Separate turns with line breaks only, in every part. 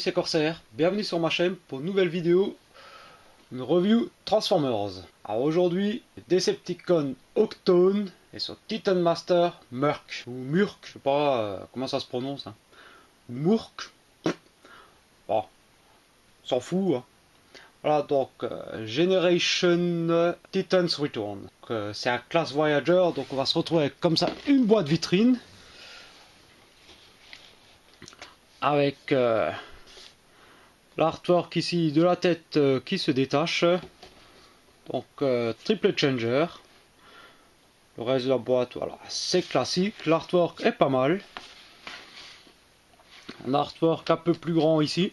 c'est Corsair, bienvenue sur ma chaîne pour une nouvelle vidéo, une review Transformers. Alors aujourd'hui, Decepticon Octone et son Titan Master Murk, ou Murk, je sais pas comment ça se prononce, hein. Murk, bon, s'en fout, hein. Voilà, donc Generation Titans Return. C'est un classe Voyager, donc on va se retrouver avec comme ça une boîte vitrine avec l'artwork ici de la tête qui se détache. Donc triple changer. Le reste de la boîte, voilà, c'est classique. L'artwork est pas mal. Un artwork un peu plus grand ici.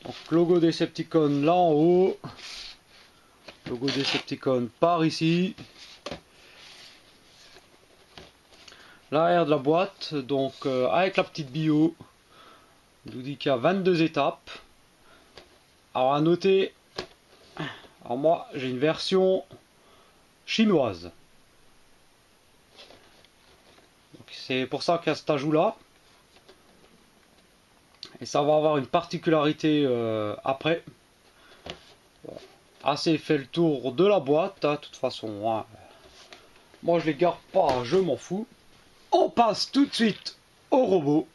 Donc logo Decepticon là en haut. Logo Decepticon par ici. L'arrière de la boîte, donc avec la petite bio. Il nous dit qu'il y a 22 étapes. Alors à noter, alors moi j'ai une version chinoise. C'est pour ça qu'il y a cet ajout là. Et ça va avoir une particularité après. Bon, assez fait le tour de la boîte, hein, de toute façon. Hein. Moi je les garde pas, je m'en fous. On passe tout de suite au robot.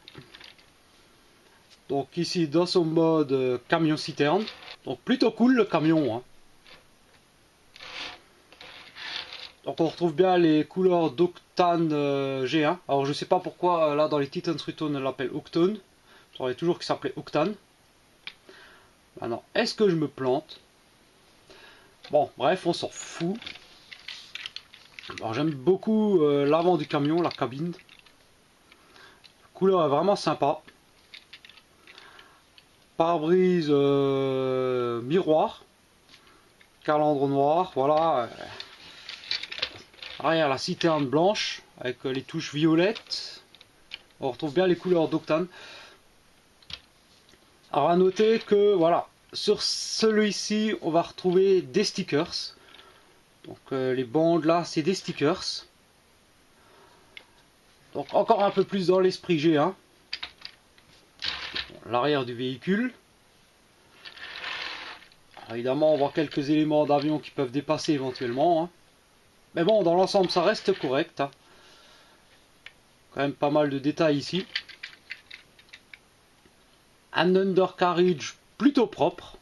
Donc ici dans son mode camion citerne. Donc plutôt cool le camion. Hein. Donc on retrouve bien les couleurs d'Octane G1. Alors je sais pas pourquoi là dans les Titans Return on l'appelle Octone. Je savais toujours qu'il s'appelait Octane. Maintenant est-ce que je me plante? Bon bref on s'en fout. Alors j'aime beaucoup l'avant du camion, la cabine. La couleur est vraiment sympa. Pare-brise miroir. Calandre noir, voilà. Arrière la citerne blanche avec les touches violettes. On retrouve bien les couleurs d'Octane. Alors à noter que voilà, sur celui-ci on va retrouver des stickers. Donc les bandes là c'est des stickers. Donc encore un peu plus dans l'esprit G1. L'arrière du véhicule. Alors, évidemment on voit quelques éléments d'avion qui peuvent dépasser éventuellement. Hein. Mais bon dans l'ensemble ça reste correct. Hein. Quand même pas mal de détails ici. Un undercarriage plutôt propre.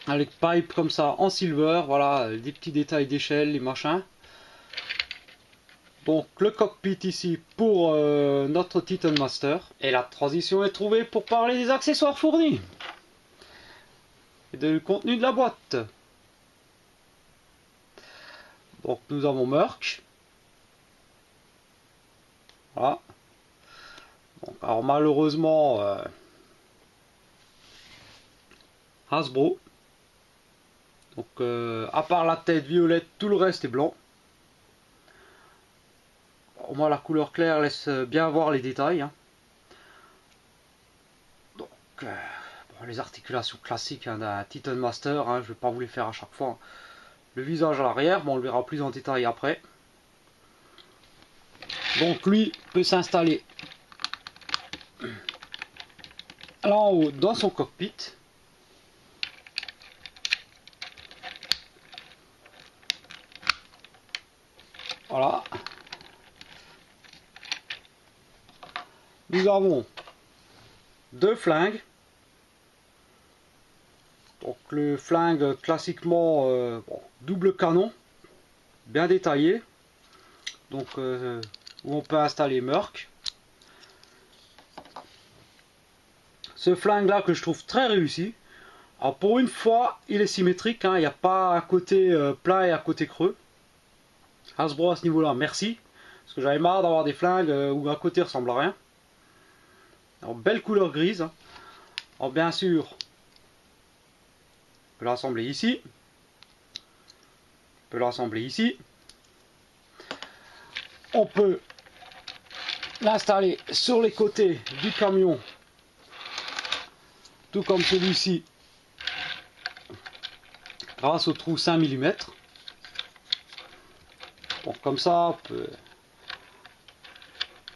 Avec pipe comme ça en silver, voilà, des petits détails d'échelle, les machins. Donc le cockpit ici pour notre Titan Master. Et la transition est trouvée pour parler des accessoires fournis. Et du contenu de la boîte. Donc nous avons Murk. Voilà. Donc, alors malheureusement Hasbro. Donc à part la tête violette, tout le reste est blanc. Au moins la couleur claire laisse bien voir les détails. Hein. Donc bon, les articulations classiques hein, d'un Titan Master, hein, je ne vais pas vous les faire à chaque fois. Le visage à l'arrière, bon, on le verra plus en détail après. Donc lui peut s'installer là en haut dans son cockpit. Voilà. Nous avons deux flingues. Donc le flingue classiquement bon, double canon, bien détaillé. Donc où on peut installer Murk. Ce flingue là que je trouve très réussi. Alors pour une fois il est symétrique, hein, il n'y a pas un côté plat et un côté creux. Hasbro à ce niveau là, merci. Parce que j'avais marre d'avoir des flingues où un côté ressemble à rien. Alors belle couleur grise. Hein. Alors bien sûr, on peut l'assembler ici. On peut l'assembler ici. On peut l'installer sur les côtés du camion. Tout comme celui-ci. Grâce au trou 5 mm. Bon, comme ça, on peut...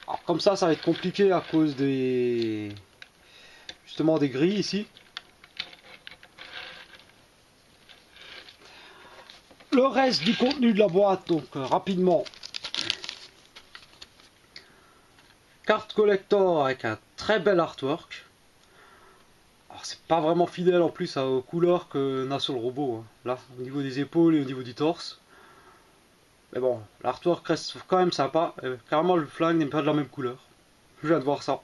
Alors, comme ça va être compliqué à cause des... justement des grilles ici. Le reste du contenu de la boîte, donc rapidement. Carte collector avec un très bel artwork. Alors c'est pas vraiment fidèle en plus aux couleurs que n'a sur le robot. Hein. Là, au niveau des épaules et au niveau du torse. Mais bon, l'artwork reste quand même sympa. Carrément le flingue n'est pas de la même couleur. Je viens de voir ça.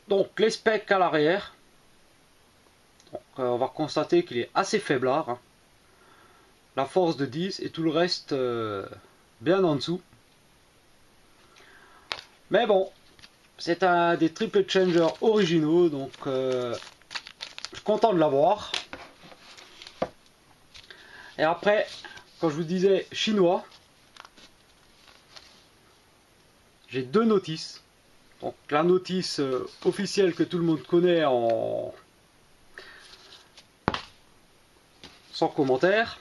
Donc les specs à l'arrière. On va constater qu'il est assez faiblard. Hein. La force de 10 et tout le reste bien en dessous. Mais bon, c'est un des triple changers originaux, donc je suis content de l'avoir. Et après, quand je vous disais chinois, j'ai deux notices. Donc la notice officielle que tout le monde connaît en sans commentaire,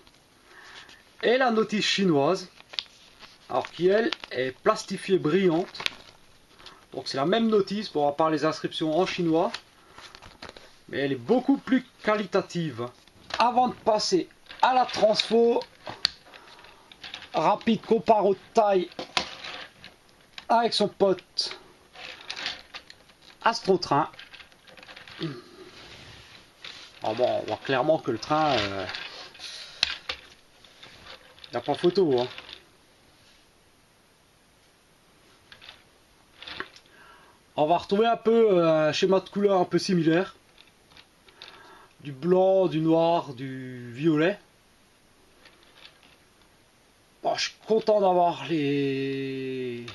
et la notice chinoise, alors qui elle est plastifiée brillante. Donc c'est la même notice pour avoir les inscriptions en chinois, mais elle est beaucoup plus qualitative. Avant de passer à la transfo, rapide comparo de taille avec son pote Astrotrain. Alors bon, on voit clairement que le train, il n'y a pas photo. Hein. On va retrouver un peu un schéma de couleur un peu similaire. Du blanc, du noir, du violet. Bon, je suis content d'avoir les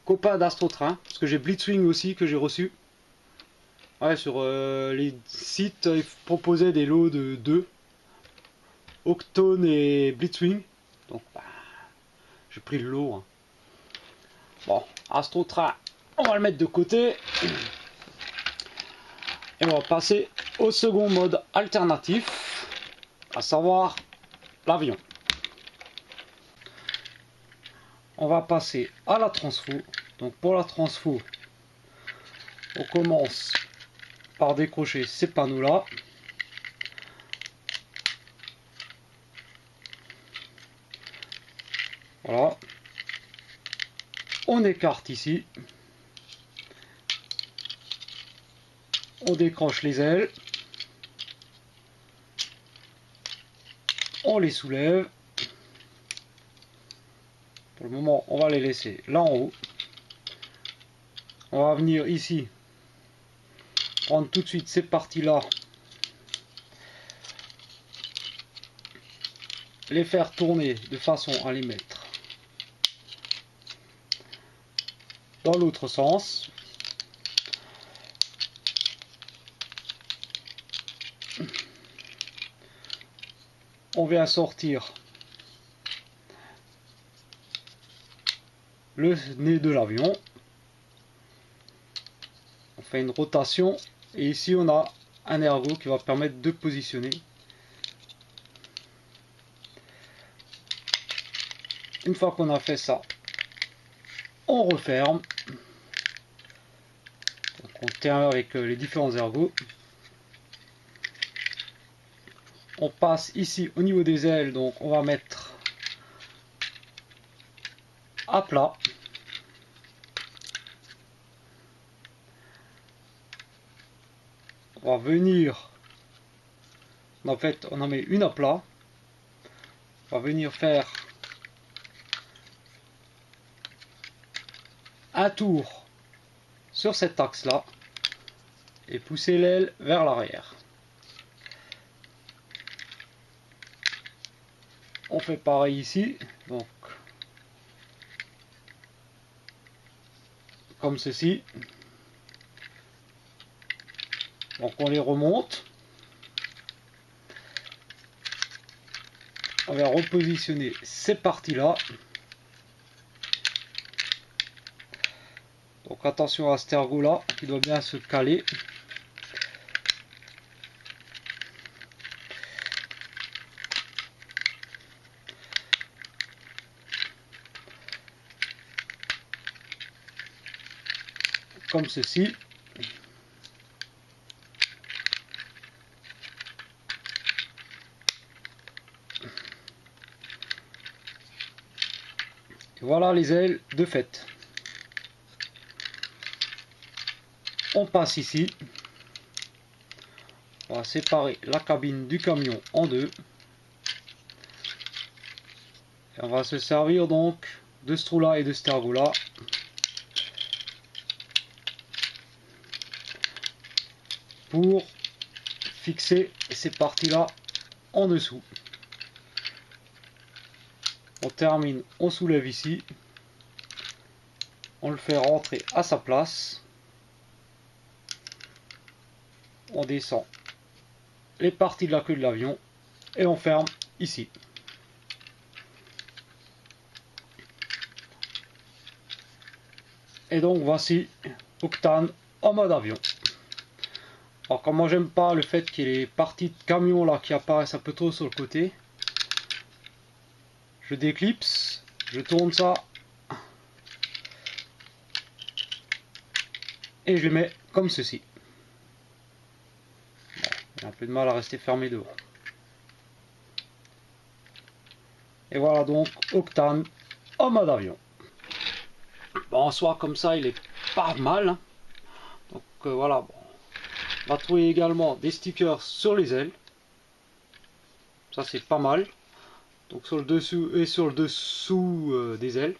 copains d'Astrotrain, parce que j'ai Blitzwing aussi que j'ai reçu. Ouais, sur les sites, ils proposaient des lots de 2. Octone et Blitzwing. Donc, bah, j'ai pris le lot. Hein. Bon, Astrotrain, on va le mettre de côté. Et on va passer au second mode alternatif, à savoir l'avion. On va passer à la transfo. Donc pour la transfo, on commence par décrocher ces panneaux là. Voilà. On écarte ici. On décroche les ailes. On les soulève. Pour le moment, on va les laisser là en haut. On va venir ici, prendre tout de suite ces parties-là, les faire tourner de façon à les mettre dans l'autre sens. On vient sortir le nez de l'avion. On fait une rotation et ici on a un ergot qui va permettre de positionner. Une fois qu'on a fait ça, on referme. Donc on termine avec les différents ergots. On passe ici au niveau des ailes, donc on va mettre à plat. On va venir, en fait on en met une à plat. On va venir faire un tour sur cet axe là et pousser l'aile vers l'arrière. On fait pareil ici, donc comme ceci. Donc on les remonte. On va repositionner ces parties là. Donc attention à cet ergot là qui doit bien se caler. comme ceci. Et voilà les ailes de fait. On passe ici. On va séparer la cabine du camion en deux. Et on va se servir donc de ce trou là et de ce ergot là pour fixer ces parties là en dessous. On termine, on soulève ici, on le fait rentrer à sa place, on descend les parties de la queue de l'avion et on ferme ici. Et donc voici Octane en mode avion. Alors comme moi j'aime pas le fait qu'il y ait les parties de camion là qui apparaissent un peu trop sur le côté, je déclipse, je tourne ça et je les mets comme ceci. Bon, il y a un peu de mal à rester fermé devant. Et voilà donc Octane en mode avion. Bon, en soi comme ça il est pas mal. Hein. Donc voilà, bon. On va trouver également des stickers sur les ailes. Ça c'est pas mal. Donc sur le dessus et sur le dessous des ailes.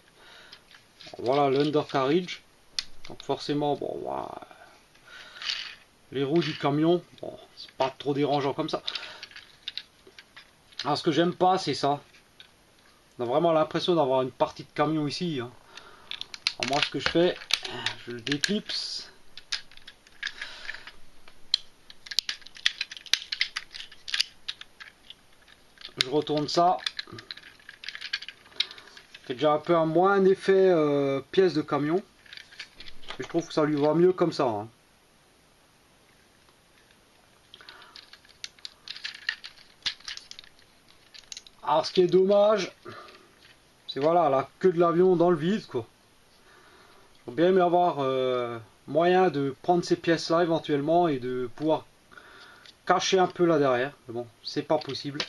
Voilà l'undercarriage. Donc forcément, bon, voilà. Les roues du camion, bon, c'est pas trop dérangeant comme ça. Alors ce que j'aime pas, c'est ça. On a vraiment l'impression d'avoir une partie de camion ici. Hein. Alors moi, ce que je fais, je le déclipse. Je retourne ça. C'est déjà un peu un moins effet pièce de camion. Et je trouve que ça lui va mieux comme ça. Hein. Alors ce qui est dommage, c'est voilà la queue de l'avion dans le vide quoi. Il faut bien avoir moyen de prendre ces pièces là éventuellement et de pouvoir cacher un peu là derrière. Mais bon, c'est pas possible.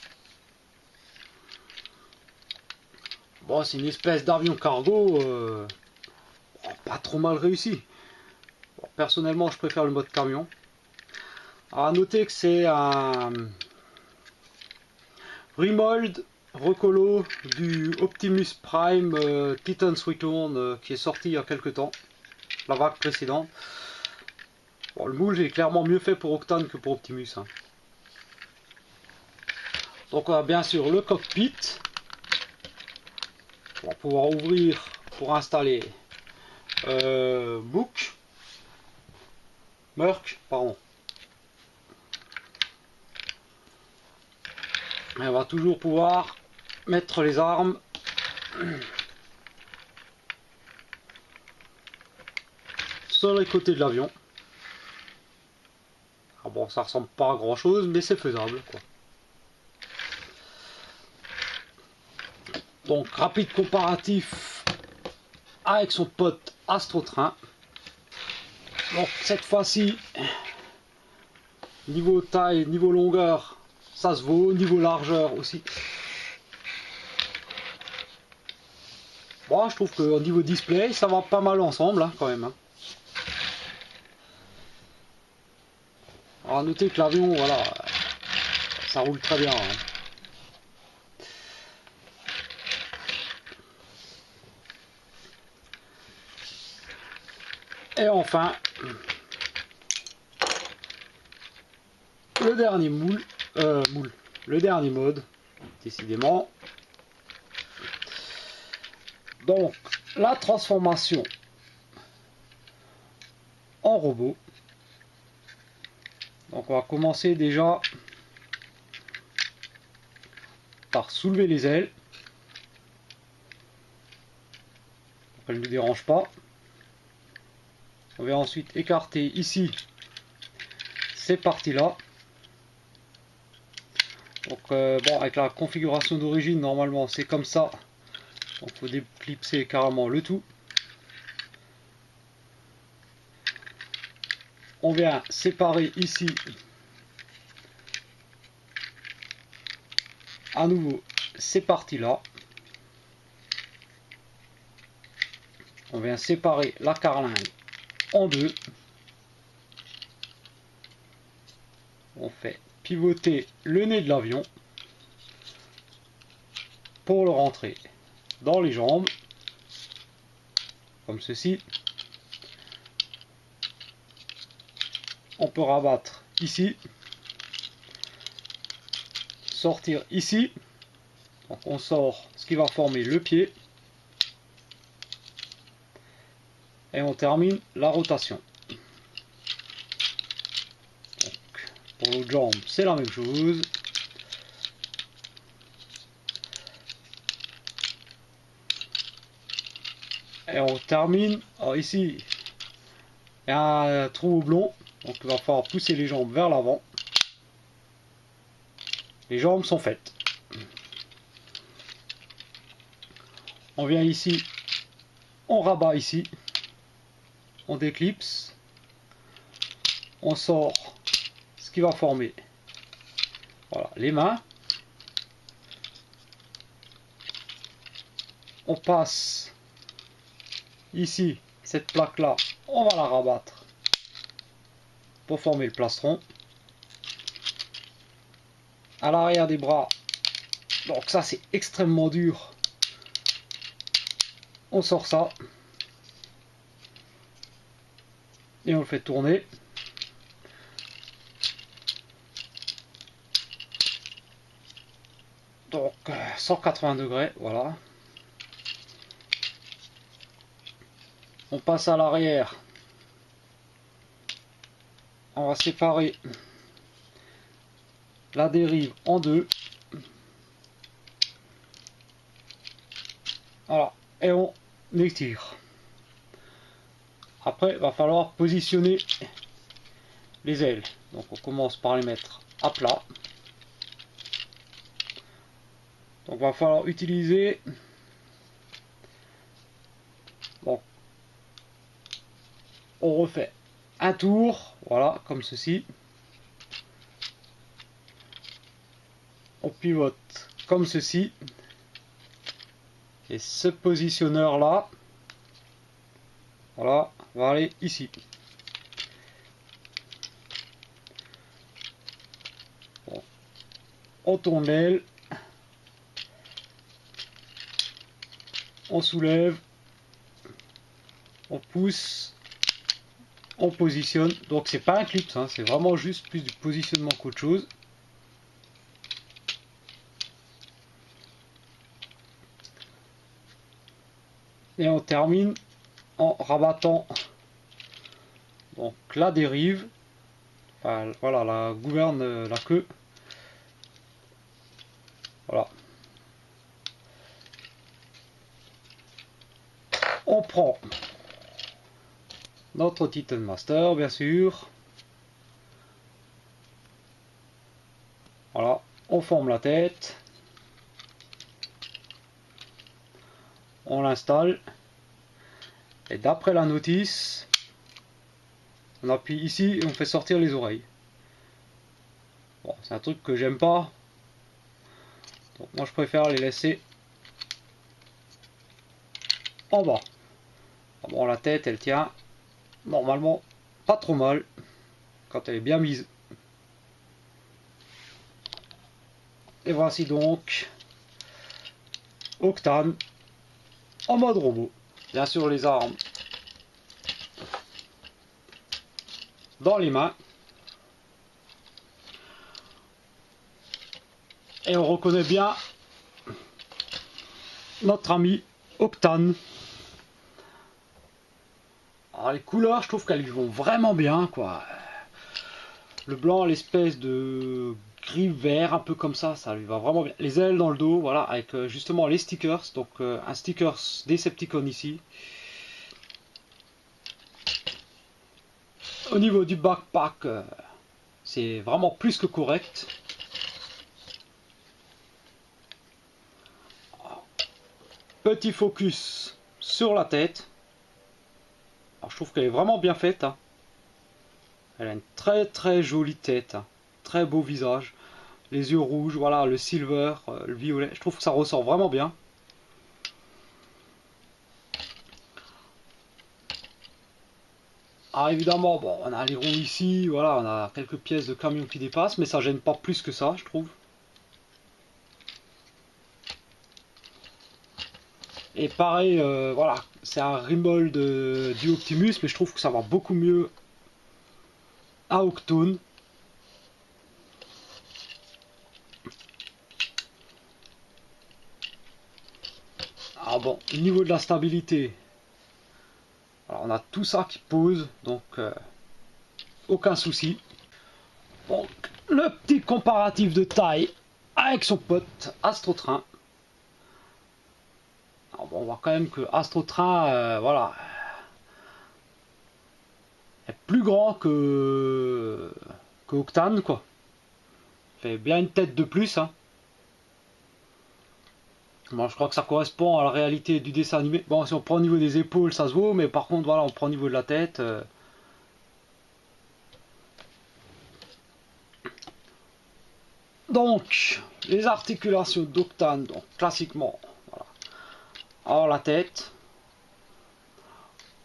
Bon, c'est une espèce d'avion cargo pas trop mal réussi. Bon, personnellement, je préfère le mode camion. Alors, à noter que c'est un remold recolo du Optimus Prime Titan's Return qui est sorti il y a quelques temps, la vague précédente. Bon, le moule est clairement mieux fait pour Octane que pour Optimus. Hein. Donc on a bien sûr le cockpit. On va pouvoir ouvrir pour installer Merc, pardon. Et on va toujours pouvoir mettre les armes sur les côtés de l'avion. Ah bon, ça ressemble pas à grand chose, mais c'est faisable quoi. Donc rapide comparatif avec son pote Astrotrain. Donc cette fois-ci, niveau taille, niveau longueur, ça se vaut, niveau largeur aussi. Bon, je trouve qu'au niveau display, ça va pas mal ensemble hein, quand même. Hein. Alors à noter que l'avion, voilà, ça roule très bien. Hein. Et enfin, le dernier le dernier mode, décidément. Donc, la transformation en robot. Donc, on va commencer déjà par soulever les ailes. Elle ne nous dérange pas. On va ensuite écarter ici ces parties-là. Donc bon, avec la configuration d'origine, normalement c'est comme ça. Donc il faut déclipser carrément le tout. On vient séparer ici à nouveau ces parties là. On vient séparer la carlingue en deux. On fait pivoter le nez de l'avion pour le rentrer dans les jambes, comme ceci. On peut rabattre ici, sortir ici. Donc on sort ce qui va former le pied et on termine la rotation. Donc, pour l'autre jambe, c'est la même chose. Et on termine. Alors ici, il y a un trou houblon, donc il va falloir pousser les jambes vers l'avant. Les jambes sont faites. On vient ici, on rabat ici, on déclipse, on sort ce qui va former, voilà, les mains. On passe ici, cette plaque là, on va la rabattre pour former le plastron. À l'arrière des bras, donc ça c'est extrêmement dur. On sort ça et on le fait tourner. Donc 180 degrés, voilà. On passe à l'arrière. On va séparer la dérive en deux. Voilà, et on étire. Après, il va falloir positionner les ailes. Donc on commence par les mettre à plat. Donc il va falloir utiliser, donc on refait un tour, voilà, comme ceci. On pivote comme ceci. Et ce positionneur là, voilà, va aller ici. Bon. On tourne l'aile. On soulève. On pousse. On positionne. Donc c'est pas un clip, hein, c'est vraiment juste plus du positionnement qu'autre chose. Et on termine en rabattant donc la dérive, enfin, voilà, la gouverne, la queue, voilà. On prend notre Titan Master, bien sûr, voilà, on forme la tête, on l'installe, et d'après la notice, on appuie ici et on fait sortir les oreilles. Bon, c'est un truc que j'aime pas. Donc moi je préfère les laisser en bas. Bon, la tête elle tient normalement pas trop mal quand elle est bien mise. Et voici donc Octane en mode robot. Bien sûr les armes dans les mains. Et on reconnaît bien notre ami Octane. Alors les couleurs, je trouve qu'elles lui vont vraiment bien, quoi. Le blanc, l'espèce de gris vert, un peu comme ça lui va vraiment bien. Les ailes dans le dos, voilà, avec justement les stickers. Donc un sticker Decepticon ici. Au niveau du backpack, c'est vraiment plus que correct. Petit focus sur la tête. Alors, je trouve qu'elle est vraiment bien faite, hein. Elle a une très très jolie tête, hein. Très beau visage. Les yeux rouges, voilà, le silver, le violet. Je trouve que ça ressort vraiment bien. Ah évidemment, bon, on a les roues ici, voilà, on a quelques pièces de camion qui dépassent, mais ça gêne pas plus que ça, je trouve. Et pareil, voilà, c'est un remold du Optimus, mais je trouve que ça va beaucoup mieux à Octone. Ah bon, au niveau de la stabilité, alors on a tout ça qui pose, donc aucun souci. Donc, le petit comparatif de taille avec son pote Astrotrain. Alors bon, on voit quand même que Astrotrain, voilà, est plus grand que Octane, quoi. Fait bien une tête de plus, hein. Bon, je crois que ça correspond à la réalité du dessin animé. Bon, si on prend au niveau des épaules, ça se vaut, mais par contre, voilà, on prend au niveau de la tête. Donc, les articulations d'Octane, donc classiquement, voilà. Alors la tête,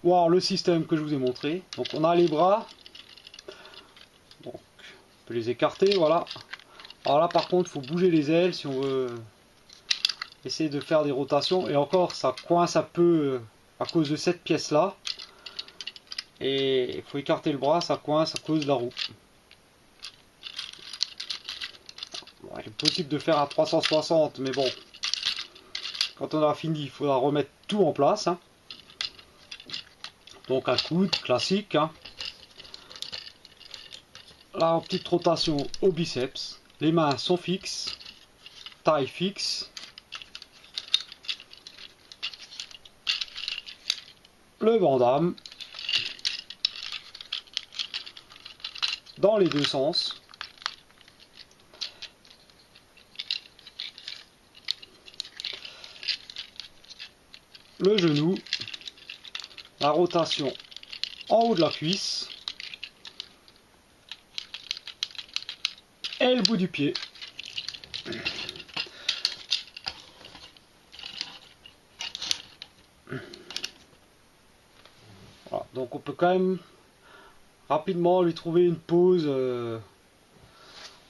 ou alors le système que je vous ai montré. Donc on a les bras, donc on peut les écarter, voilà. Alors là par contre, il faut bouger les ailes si on veut essayer de faire des rotations. Et encore, ça coince un peu à cause de cette pièce là. Et il faut écarter le bras, ça coince à cause de la roue. Bon, il est possible de faire un 360, mais bon, quand on aura fini, il faudra remettre tout en place, hein. Donc un coude classique, hein. Là, petite rotation au biceps. Les mains sont fixes, taille fixe. Le bandame dans les deux sens. Le genou, la rotation en haut de la cuisse et le bout du pied. Voilà, donc on peut quand même rapidement lui trouver une pose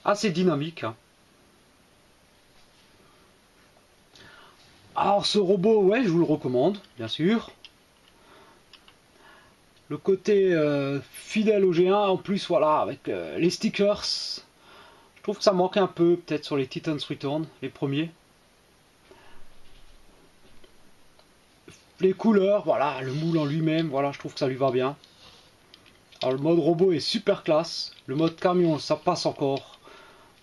assez dynamique, hein. Alors ce robot, ouais, je vous le recommande, bien sûr. Le côté fidèle au G1, en plus, voilà, avec les stickers, je trouve que ça manquait un peu, peut-être sur les Titans Return, les premiers. Les couleurs, voilà, le moule en lui-même, voilà, je trouve que ça lui va bien. Alors le mode robot est super classe, le mode camion, ça passe encore.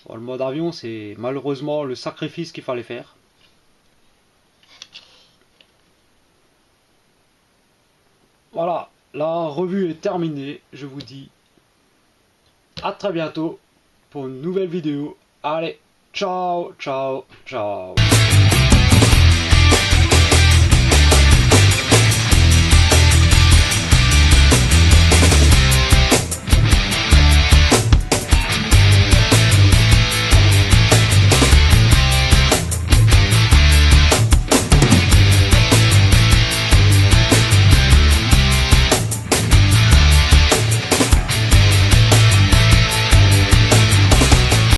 Bon, le mode avion, c'est malheureusement le sacrifice qu'il fallait faire. Voilà, la revue est terminée, je vous dis à très bientôt pour une nouvelle vidéo. Allez, ciao, ciao, ciao.